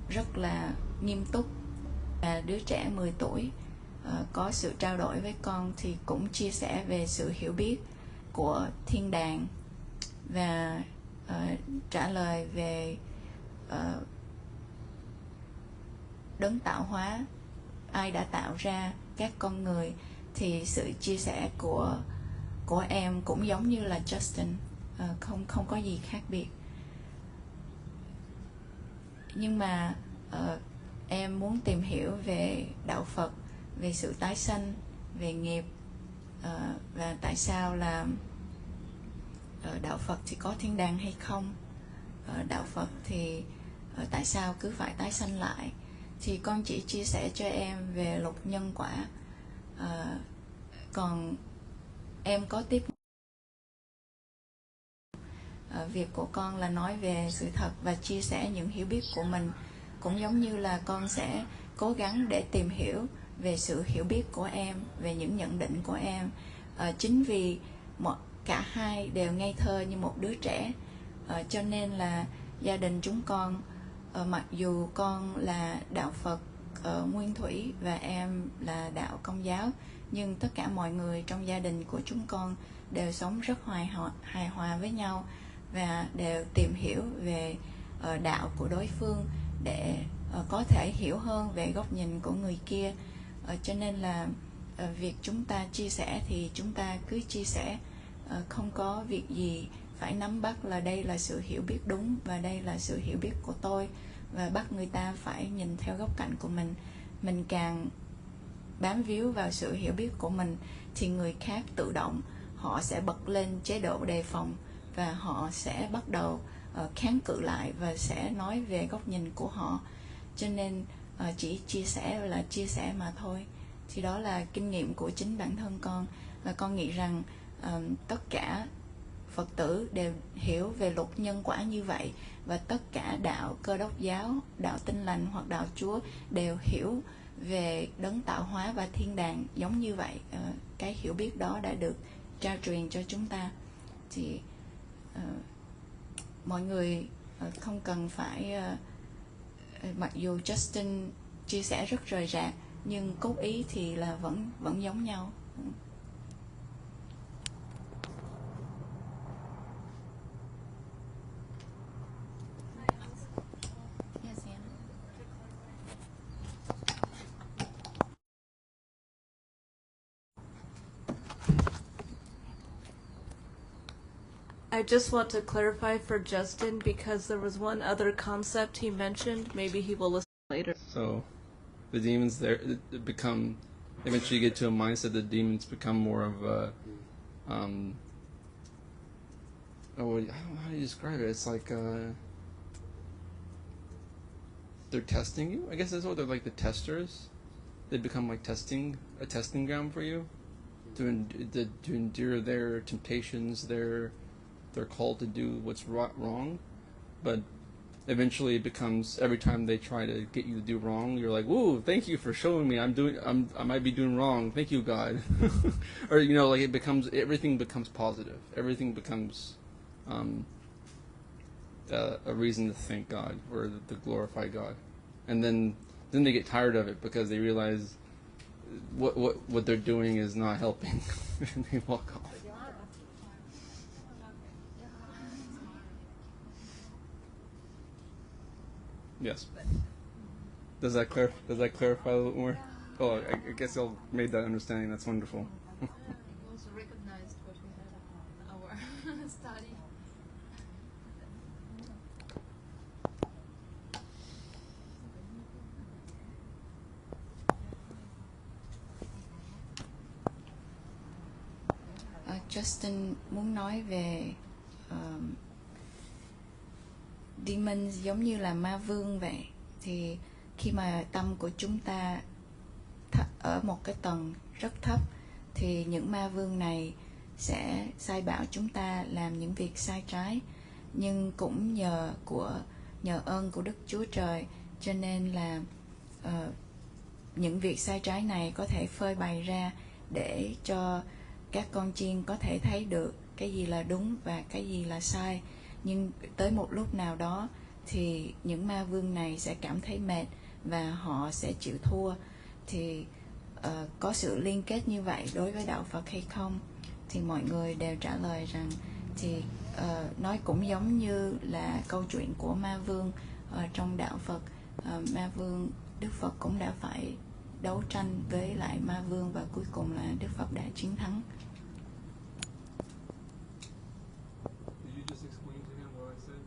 rất là nghiêm túc. Và đứa trẻ 10 tuổi có sự trao đổi với con thì cũng chia sẻ về sự hiểu biết của thiên đàng và trả lời về đấng tạo hóa, ai đã tạo ra các con người. Thì sự chia sẻ của em cũng giống như là Justin, không có gì khác biệt. Nhưng mà em muốn tìm hiểu về đạo Phật, về sự tái sanh, về nghiệp, và tại sao là đạo Phật thì có thiên đàng hay không, đạo Phật thì tại sao cứ phải tái sanh lại. Thì con chỉ chia sẻ cho em về luật nhân quả, còn em có tiếp việc của con là nói về sự thật và chia sẻ những hiểu biết của mình, cũng giống như là con sẽ cố gắng để tìm hiểu về sự hiểu biết của em, về những nhận định của em. Chính vì cả hai đều ngây thơ như một đứa trẻ, cho nên là gia đình chúng con, mặc dù con là đạo Phật Nguyên Thủy và em là đạo Công giáo, nhưng tất cả mọi người trong gia đình của chúng con đều sống rất hài hòa với nhau và đều tìm hiểu về đạo của đối phương để có thể hiểu hơn về góc nhìn của người kia. Cho nên là việc chúng ta chia sẻ thì chúng ta cứ chia sẻ, không có việc gì phải nắm bắt là đây là sự hiểu biết đúng và đây là sự hiểu biết của tôi, và bắt người ta phải nhìn theo góc cạnh của mình. Mình càng bám víu vào sự hiểu biết của mình thì người khác tự động họ sẽ bật lên chế độ đề phòng và họ sẽ bắt đầu kháng cự lại và sẽ nói về góc nhìn của họ. Cho nên chỉ chia sẻ là chia sẻ mà thôi. Thì đó là kinh nghiệm của chính bản thân con, và con nghĩ rằng tất cả Phật tử đều hiểu về luật nhân quả như vậy, và tất cả đạo Cơ Đốc giáo, đạo Tin Lành hoặc đạo Chúa đều hiểu về đấng tạo hóa và thiên đàng giống như vậy. Cái hiểu biết đó đã được trao truyền cho chúng ta. Thì mọi người không cần phải, mặc dù Justin chia sẻ rất rời rạc nhưng cốt ý thì là vẫn giống nhau. I just want to clarify for Justin because there was one other concept he mentioned. Maybe he will listen later. So, the demons there become, eventually you get to a mindset that demons become more of a, how do you describe it? It's like, they're testing you. I guess that's what they're like, the testers. They become like a testing ground for you to endure their temptations. They're called to do what's wrong, but eventually it becomes, every time they try to get you to do wrong, you're like, "Whoa, thank you for showing me I might be doing wrong. Thank you, God." Or like everything becomes positive. Everything becomes a reason to thank God or to glorify God, and then they get tired of it because they realize what they're doing is not helping, and they walk off. Yes. Does that clarify a little more? Oh, I guess y'all made that understanding. That's wonderful. We also recognized what we had in our study. Justin muốn nói về demons giống như là ma vương vậy. Thì khi mà tâm của chúng ta ở một cái tầng rất thấp thì những ma vương này sẽ sai bảo chúng ta làm những việc sai trái. Nhưng cũng nhờ ơn của Đức Chúa Trời cho nên là những việc sai trái này có thể phơi bày ra để cho các con chiên có thể thấy được cái gì là đúng và cái gì là sai. Nhưng tới một lúc nào đó thì những ma vương này sẽ cảm thấy mệt và họ sẽ chịu thua. Thì có sự liên kết như vậy đối với đạo Phật hay không? Thì mọi người đều trả lời rằng thì nói cũng giống như là câu chuyện của ma vương trong đạo Phật. Ma vương, Đức Phật cũng đã phải đấu tranh với lại ma vương và cuối cùng là Đức Phật đã chiến thắng. Did you just explain to him what I said?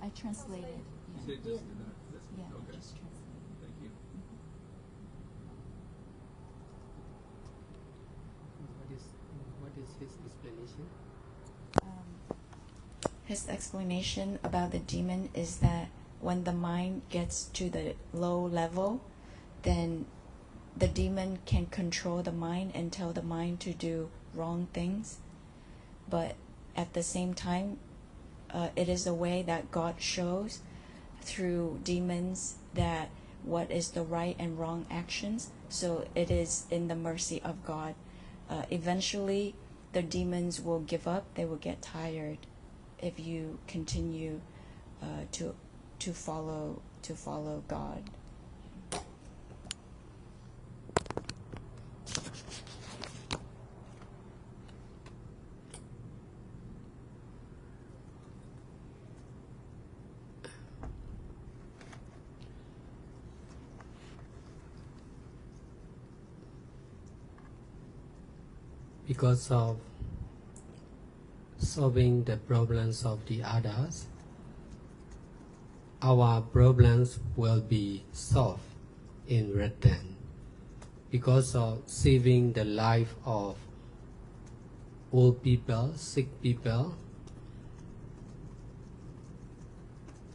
I translated. You said just did that. That's Yeah, okay. just translated. Thank you. What is his explanation? His explanation about the demon is that when the mind gets to the low level, then the demon can control the mind and tell the mind to do wrong things. But at the same time, it is a way that God shows through demons that what is the right and wrong actions. So it is in the mercy of God. Eventually, the demons will give up. They will get tired if you continue to follow God. Because of solving the problems of the others, our problems will be solved in return. Because of saving the life of old people, sick people,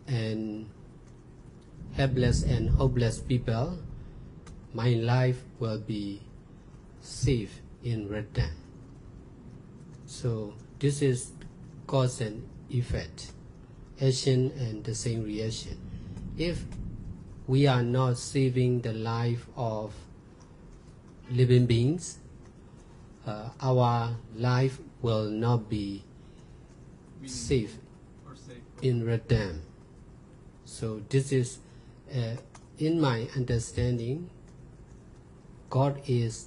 and helpless and hopeless people, my life will be saved in return. So this is cause and effect, action and the same reaction. If we are not saving the life of living beings, our life will not be safe Or safe. in return. So this is, in my understanding, God is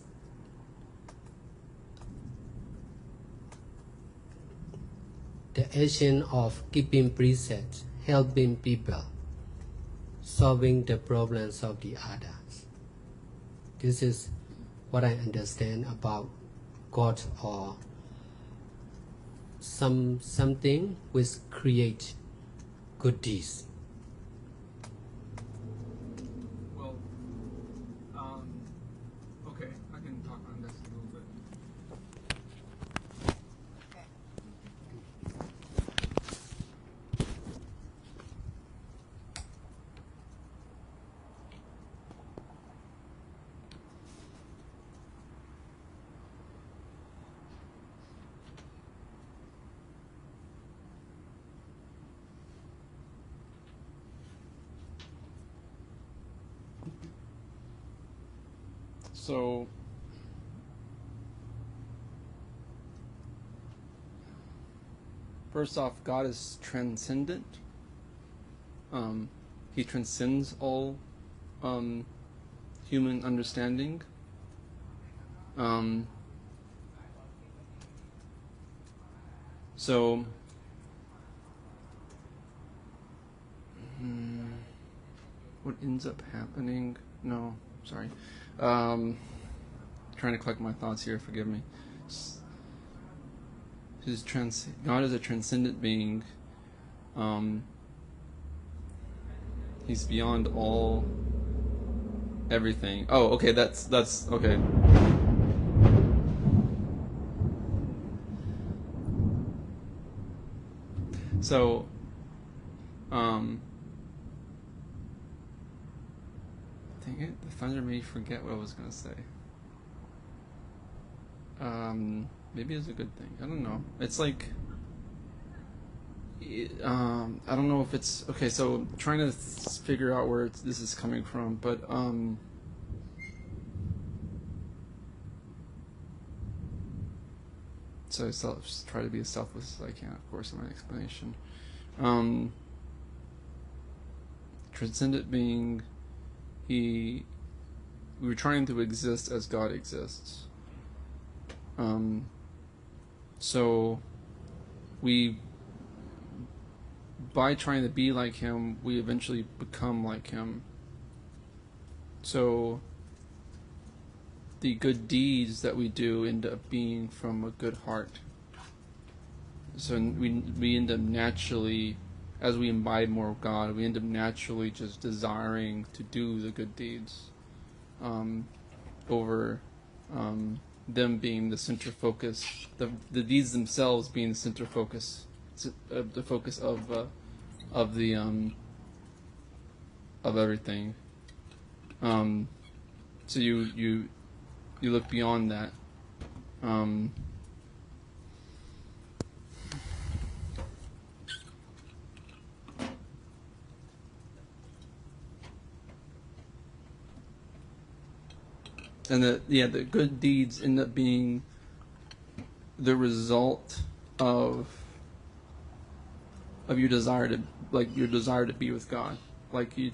the action of keeping precepts, helping people, solving the problems of the others. This is what I understand about God, or something which create good deeds. Well, okay, I can talk on this a little bit. So, first off, God is transcendent. He transcends all human understanding. So, what ends up happening? No, sorry. Trying to collect my thoughts here. Forgive me. God is a transcendent being. He's beyond all everything. Oh, okay. That's okay. So, dang it, the thunder made me forget what I was gonna say. Maybe it's a good thing. I don't know. It's like, I don't know if it's okay. So trying to figure out where this is coming from, but so try to be as selfless as I can, of course, in my explanation. transcendent being. We were trying to exist as God exists. So by trying to be like him, we eventually become like him. So the good deeds that we do end up being from a good heart. So we end up naturally, as we imbibe more of God, we end up naturally just desiring to do the good deeds over them being the center focus, the deeds themselves being the center focus, the focus of everything. So you look beyond that. And the good deeds end up being the result of your desire to be with God. Like you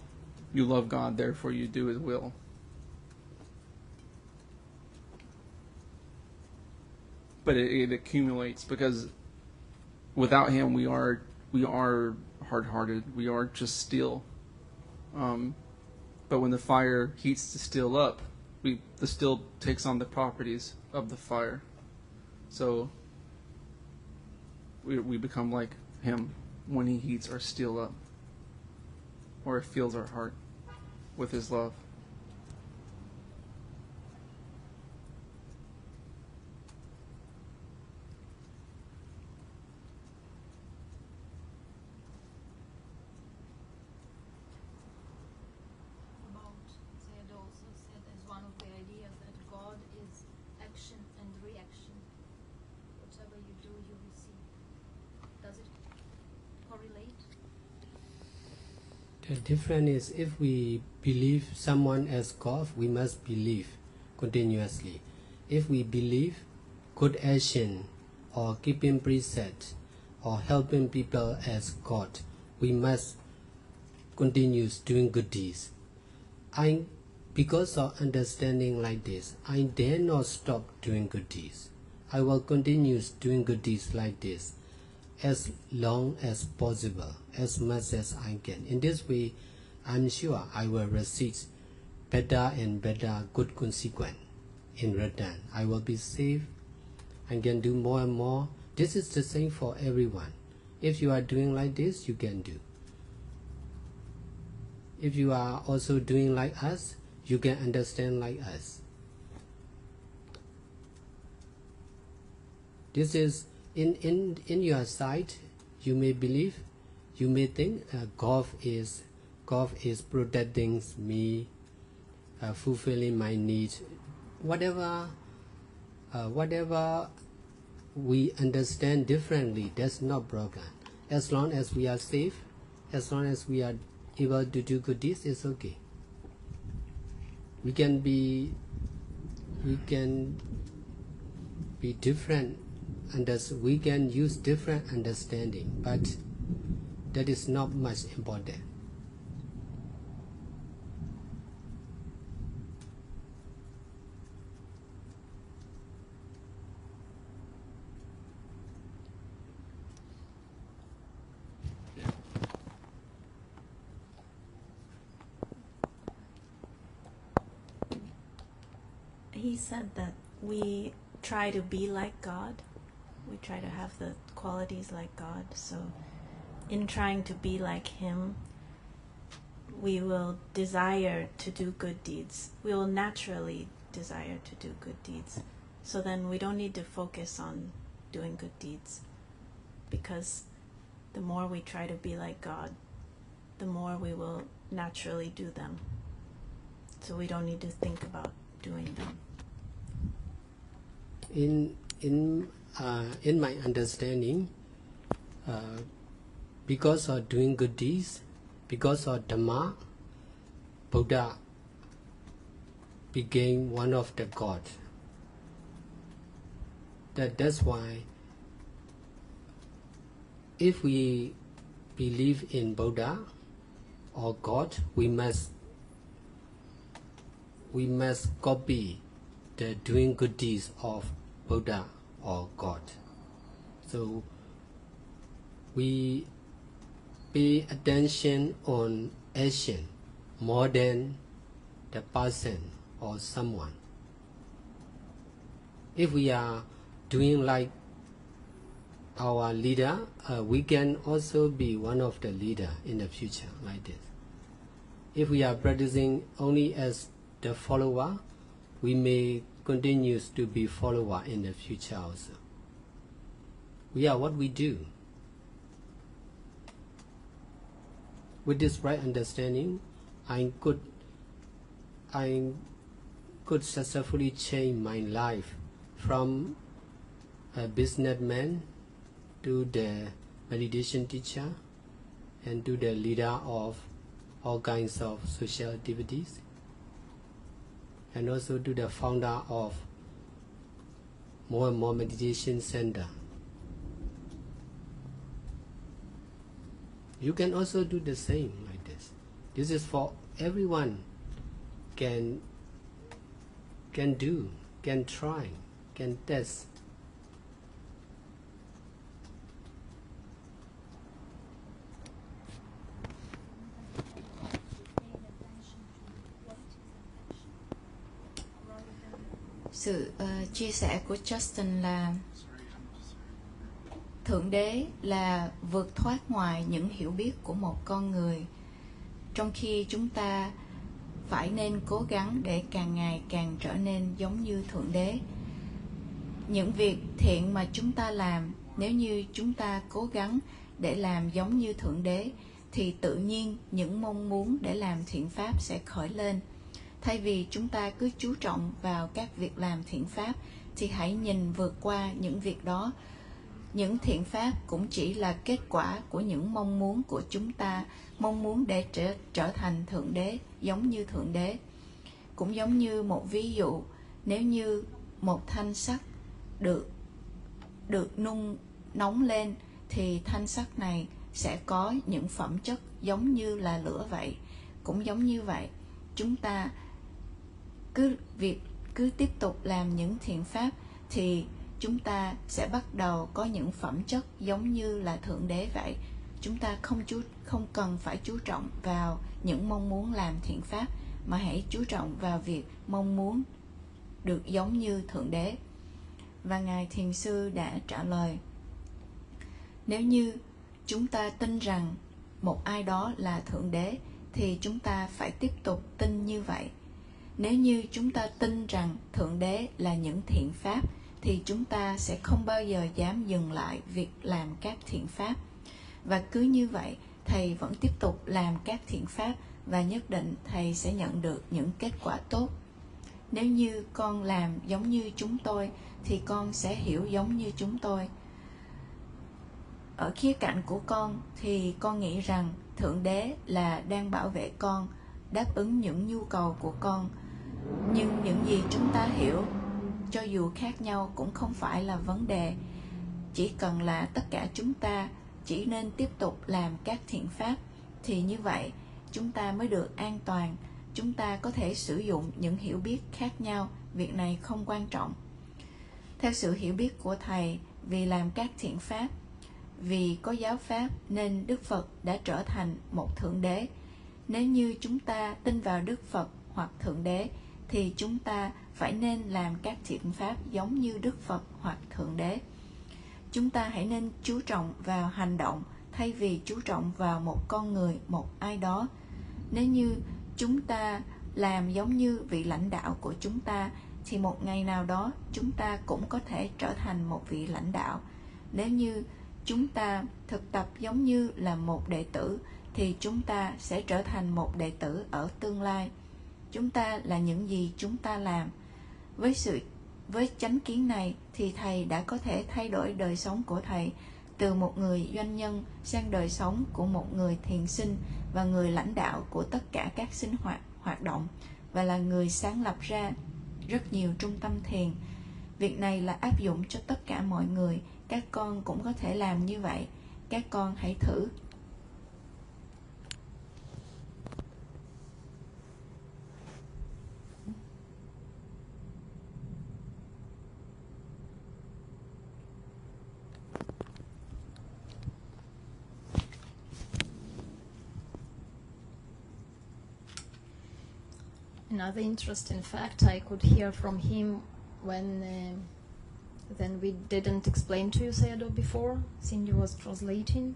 love God, therefore you do His will. But it accumulates, because without Him we are hard-hearted. We are just steel. But when the fire heats the steel up, the steel takes on the properties of the fire. So we become like Him when He heats our steel up, or fills our heart with His love. Sayadaw also said as one of the ideas that God is action and reaction. Whatever you do, you receive. Does it correlate? The difference is, if we believe someone as God, we must believe continuously. If we believe good action or keeping precepts or helping people as God, we must continue doing good deeds. Because of understanding like this, I dare not stop doing good deeds. I will continue doing good deeds like this as long as possible, as much as I can. In this way, I'm sure I will receive better and better good consequence in return. I will be safe. I can do more and more. This is the same for everyone. If you are doing like this, you can do. If you are also doing like us, you can understand like us. This is in your sight. You may believe, you may think God is protecting me, fulfilling my needs. Whatever we understand differently, that's not broken. As long as we are safe, as long as we are able to do good deeds, it's okay. We can be different, and we can use different understanding, but that is not much important. He said that we try to be like God. We try to have the qualities like God. So in trying to be like Him, we will desire to do good deeds. We will naturally desire to do good deeds. So then we don't need to focus on doing good deeds, because the more we try to be like God, the more we will naturally do them. So we don't need to think about doing them. In my understanding, because of doing good deeds, because of Dhamma, Buddha became one of the gods. That's why, if we believe in Buddha, or God, we must copy the doing good deeds of Buddha or God. So we pay attention on action more than the person or someone. If we are doing like our leader, we can also be one of the leader in the future like this. If we are practicing only as the follower, we may continue to be follower in the future also. We are what we do. With this right understanding, I could successfully change my life from a businessman to the meditation teacher and to the leader of all kinds of social activities, and also to the founder of more and more meditation center. You can also do the same like this. This is for everyone can do, can try, can test. Sự chia sẻ của Justin là Thượng Đế là vượt thoát ngoài những hiểu biết của một con người, trong khi chúng ta phải nên cố gắng để càng ngày càng trở nên giống như Thượng Đế. Những việc thiện mà chúng ta làm, nếu như chúng ta cố gắng để làm giống như Thượng Đế, thì tự nhiên những mong muốn để làm thiện pháp sẽ khởi lên. Thay vì chúng ta cứ chú trọng vào các việc làm thiện pháp, thì hãy nhìn vượt qua những việc đó. Những thiện pháp cũng chỉ là kết quả của những mong muốn của chúng ta, mong muốn để trở thành Thượng Đế, giống như Thượng Đế. Cũng giống như một ví dụ, nếu như một thanh sắt được nóng lên, thì thanh sắt này sẽ có những phẩm chất giống như là lửa vậy. Cũng giống như vậy, chúng ta cứ tiếp tục làm những thiện pháp, thì chúng ta sẽ bắt đầu có những phẩm chất giống như là Thượng Đế vậy. Chúng ta không cần phải chú trọng vào những mong muốn làm thiện pháp, mà hãy chú trọng vào việc mong muốn được giống như Thượng Đế. Và Ngài Thiền Sư đã trả lời, nếu như chúng ta tin rằng một ai đó là Thượng Đế, thì chúng ta phải tiếp tục tin như vậy. Nếu như chúng ta tin rằng Thượng Đế là những thiện pháp, thì chúng ta sẽ không bao giờ dám dừng lại việc làm các thiện pháp. Và cứ như vậy, Thầy vẫn tiếp tục làm các thiện pháp, và nhất định Thầy sẽ nhận được những kết quả tốt. Nếu như con làm giống như chúng tôi, thì con sẽ hiểu giống như chúng tôi. Ở khía cạnh của con, thì con nghĩ rằng Thượng Đế là đang bảo vệ con, đáp ứng những nhu cầu của con. Nhưng những gì chúng ta hiểu, cho dù khác nhau, cũng không phải là vấn đề. Chỉ cần là tất cả chúng ta chỉ nên tiếp tục làm các thiện pháp, thì như vậy chúng ta mới được an toàn. Chúng ta có thể sử dụng những hiểu biết khác nhau, việc này không quan trọng. Theo sự hiểu biết của Thầy, vì làm các thiện pháp, vì có giáo pháp, nên Đức Phật đã trở thành một Thượng Đế. Nếu như chúng ta tin vào Đức Phật hoặc Thượng Đế, thì chúng ta phải nên làm các thiện pháp giống như Đức Phật hoặc Thượng Đế. Chúng ta hãy nên chú trọng vào hành động, thay vì chú trọng vào một con người, một ai đó. Nếu như chúng ta làm giống như vị lãnh đạo của chúng ta, thì một ngày nào đó chúng ta cũng có thể trở thành một vị lãnh đạo. Nếu như chúng ta thực tập giống như là một đệ tử, thì chúng ta sẽ trở thành một đệ tử ở tương lai. Chúng ta là những gì chúng ta làm. Với chánh kiến này, thì Thầy đã có thể thay đổi đời sống của Thầy từ một người doanh nhân sang đời sống của một người thiền sinh và người lãnh đạo của tất cả các sinh hoạt động, và là người sáng lập ra rất nhiều trung tâm thiền. Việc này là áp dụng cho tất cả mọi người. Các con cũng có thể làm như vậy. Các con hãy thử. Another interesting fact I could hear from him when then we didn't explain to you, Sayadaw, before, Cindy was translating,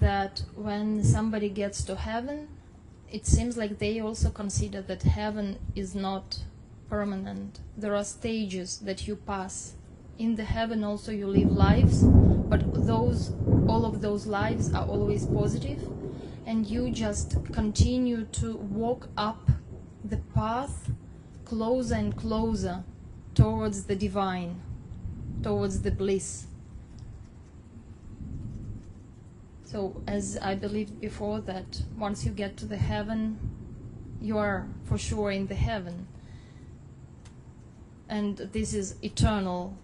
that when somebody gets to heaven, it seems like they also consider that heaven is not permanent. There are stages that you pass. In the heaven also you live lives, but all of those lives are always positive, and you just continue to walk up the path closer and closer towards the divine, towards the bliss. So as I believed before, that once you get to the heaven, you are for sure in the heaven. And this is eternal.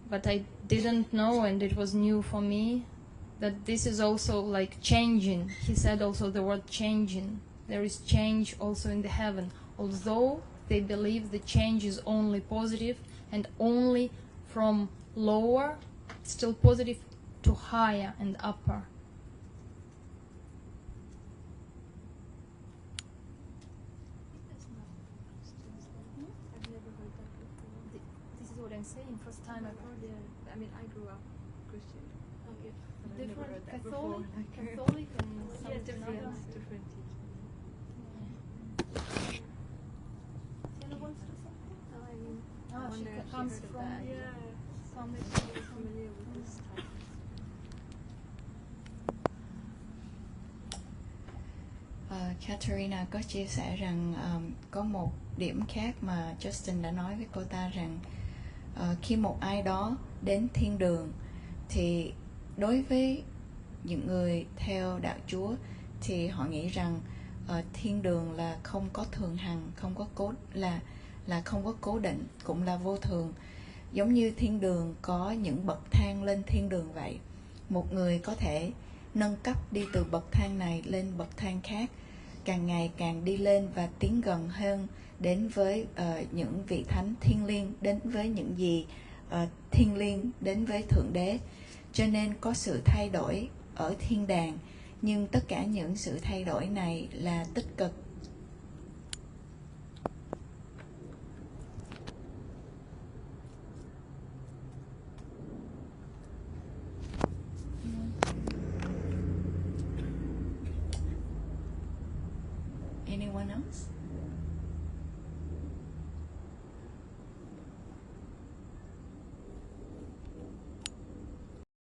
But I didn't know, and it was new for me, that this is also like changing. He said also the word changing. There is change also in the heaven. Although they believe the change is only positive and only from lower, still positive, to higher and upper. This is what I'm saying. First time I've heard it. I mean, I grew up Christian. Okay. I've never Different heard that Catholic, before. Catholic and Yeah, something different else. teaching. Tina wants to say something? No, I mean, I Ah, she wonder if she comes heard of from that. some She's familiar with this type. Katerina có chia sẻ rằng có một điểm khác mà Justin đã nói với cô ta rằng khi một ai đó đến thiên đường thì đối với những người theo đạo Chúa thì họ nghĩ rằng thiên đường là không có thường hằng, không có là không có cố định, cũng là vô thường. Giống như thiên đường có những bậc thang lên thiên đường vậy. Một người có thể nâng cấp đi từ bậc thang này lên bậc thang khác, càng ngày càng đi lên và tiến gần hơn đến với những vị thánh thiêng liêng, đến với những gì thiêng liêng, đến với Thượng Đế. Cho nên có sự thay đổi ở thiên đàng, nhưng tất cả những sự thay đổi này là tích cực. Anyone else?